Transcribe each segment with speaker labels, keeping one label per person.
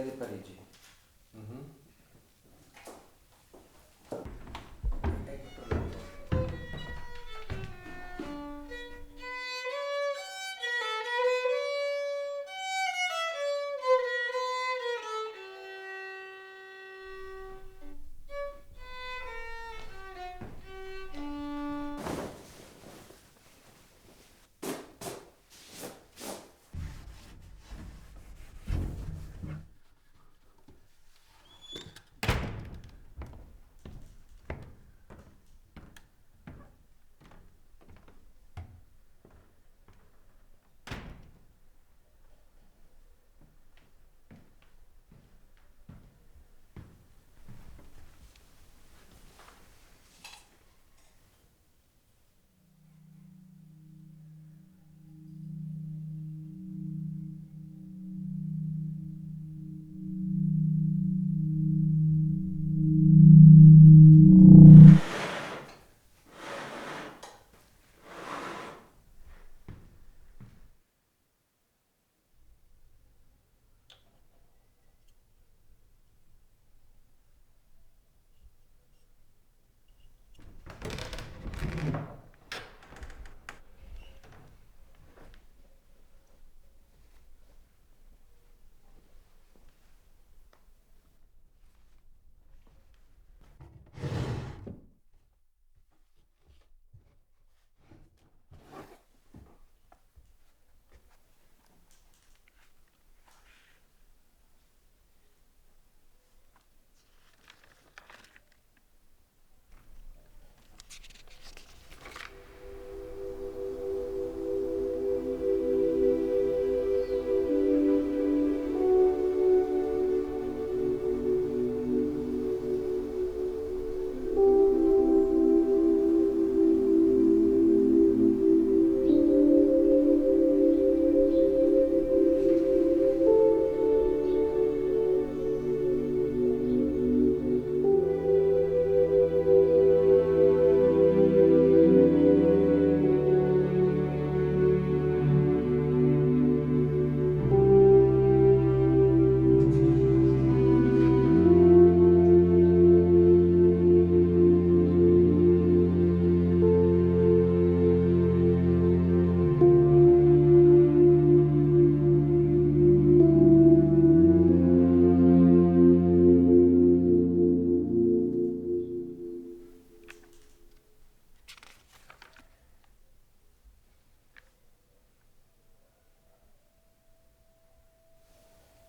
Speaker 1: di Parigi. Mhm.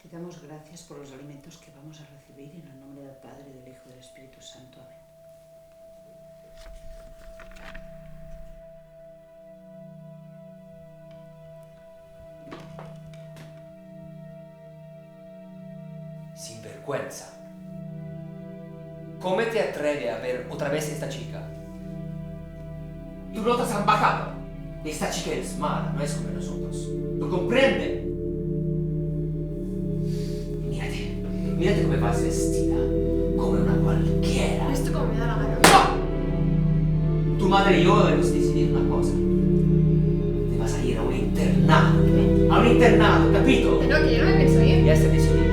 Speaker 2: Te damos gracias por los alimentos que vamos a recibir en el nombre del Padre, del Hijo y del Espíritu Santo. Amén.
Speaker 3: Sinvergüenza. ¿Cómo te atreves a ver otra vez esta chica? Tú no te has bajado. Esta chica es mala, no es como nosotros. ¿Lo comprende? Mírate come vas vestita, come una cualquiera.
Speaker 4: Visto come mi dà la gana.
Speaker 3: ¡No! Tu madre y yo debemos decidir una cosa. Te vas a ir a un internado. A un internado, capito?
Speaker 4: No, que yo no me pienso ir.
Speaker 3: Ya está decidido.